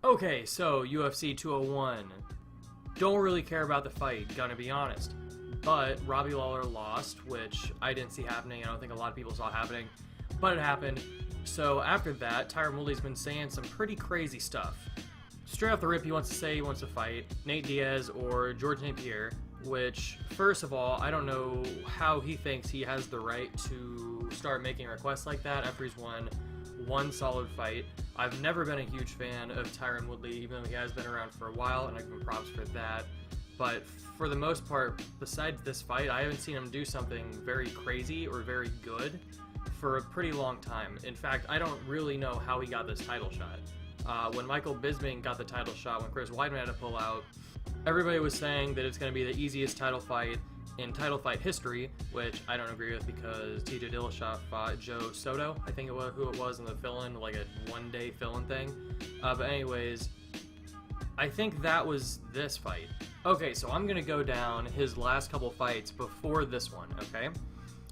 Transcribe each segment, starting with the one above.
Okay, so UFC 201. Don't really care about the fight, gonna be honest. But Robbie Lawler lost, which I didn't see happening. I don't think a lot of people saw happening, but it happened. So after that, Tyron Woodley's been saying some pretty crazy stuff. Straight off the rip, he wants to say he wants to fight Nate Diaz or George St.Pierre, which, first of all, I don't know how he thinks he has the right to start making requests like that after he's won one solid fight. I've never been a huge fan of Tyron Woodley, even though he has been around for a while, and I give him props for that. But for the most part, besides this fight, I haven't seen him do something very crazy or very good for a pretty long time. In fact, I don't really know how he got this title shot. When Michael Bisping got the title shot, when Chris Weidman had to pull out, everybody was saying that it's going to be the easiest title fight in title fight history, which I don't agree with because TJ Dillashaw fought Joe Soto, I think it was who it was in the fill-in, like a one-day fill-in thing. But anyways, I think that was this fight. Okay, so I'm going to go down his last couple fights before this one, okay?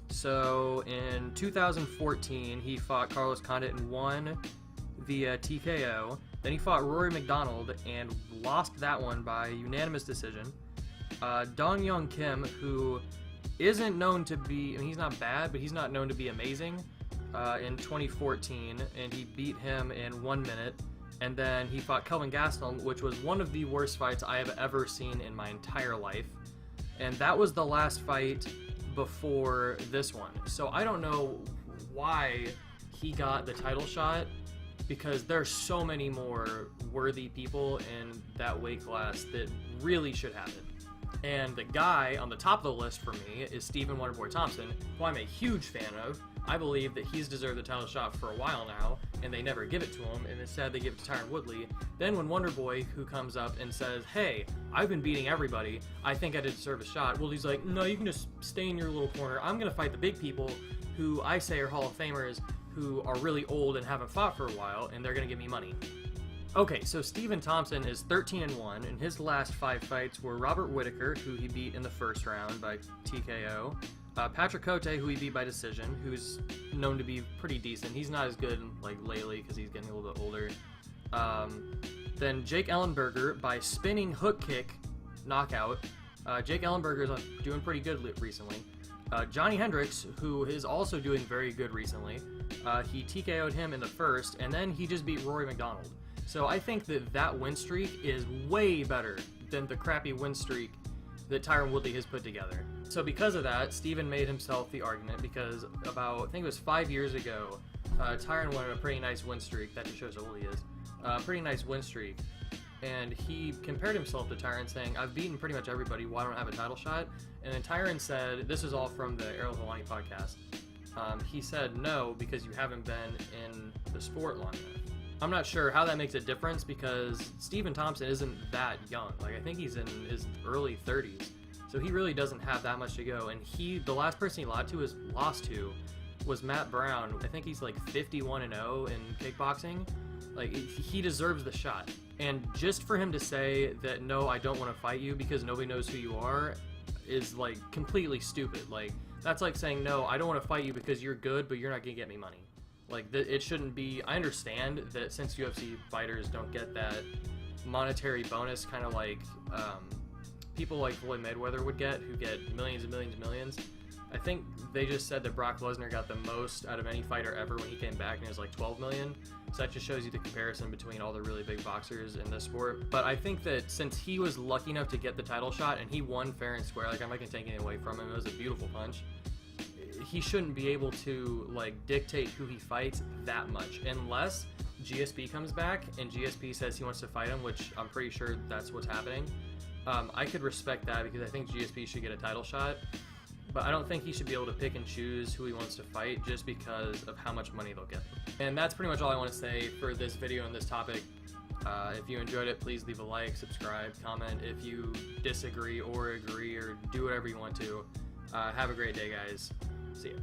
So in 2014, he fought Carlos Condit and won via TKO. Then he fought Rory McDonald and lost that one by unanimous decision. Dong Young Kim, who isn't known to be, I mean, he's not bad, but he's not known to be amazing, in 2014, and he beat him in 1 minute. And then he fought Kelvin Gastelum, which was one of the worst fights I have ever seen in my entire life. And that was the last fight before this one. So I don't know why he got the title shot, because there's so many more worthy people in that weight class that really should have it. And the guy on the top of the list for me is Stephen Wonderboy Thompson, who I'm a huge fan of. I believe that he's deserved the title shot for a while now, and they never give it to him, and instead they give it to Tyron Woodley. Then when Wonderboy, who comes up and says, hey, I've been beating everybody, I think I deserve a shot, Woodley's like, no, you can just stay in your little corner. I'm going to fight the big people who I say are Hall of Famers, who are really old and haven't fought for a while, and they're going to give me money. Okay, so Stephen Thompson is 13-1, and his last 5 fights were Robert Whittaker, who he beat in the first round by TKO, Patrick Cote, who he beat by decision, who's known to be pretty decent. He's not as good like lately because he's getting a little bit older. Then Jake Ellenberger by spinning hook kick knockout. Jake Ellenberger is doing pretty good recently. Johnny Hendricks, who is also doing very good recently. He TKO'd him in the first, and then he just beat Rory McDonald. So I think that that win streak is way better than the crappy win streak that Tyron Woodley has put together. So because of that, Stephen made himself the argument because about, I think it was 5 years ago, Tyron went on a pretty nice win streak. That just shows how old he is. Pretty nice win streak. And he compared himself to Tyron, saying, I've beaten pretty much everybody, why don't I have a title shot? And then Tyron said, this is all from the Errol Helwani podcast, he said, no, because you haven't been in the sport long enough. I'm not sure how that makes a difference because Stephen Thompson isn't that young. Like, I think he's in his early 30s. So he really doesn't have that much to go. And the last person he lost to was Matt Brown. I think he's like 51-0 in kickboxing. Like, he deserves the shot. And just for him to say that, no, I don't want to fight you because nobody knows who you are, is like completely stupid. Like, that's like saying, no, I don't want to fight you because you're good, but you're not going to get me money. Like, it shouldn't be. I understand that since UFC fighters don't get that monetary bonus, kind of like people like Floyd Mayweather would get, who get millions and millions and millions. I think they just said that Brock Lesnar got the most out of any fighter ever when he came back, and it was like 12 million. So that just shows you the comparison between all the really big boxers in this sport. But I think that since he was lucky enough to get the title shot, and he won fair and square, like, I'm not going to take anything away from him, it was a beautiful punch, he shouldn't be able to like dictate who he fights that much unless GSP comes back and GSP says he wants to fight him, which I'm pretty sure that's what's happening. I could respect that because I think GSP should get a title shot, but I don't think he should be able to pick and choose who he wants to fight just because of how much money they'll get. And that's pretty much all I want to say for this video on this topic. If you enjoyed it, please leave a like, subscribe, comment if you disagree or agree, or do whatever you want to. Have a great day, guys. See ya.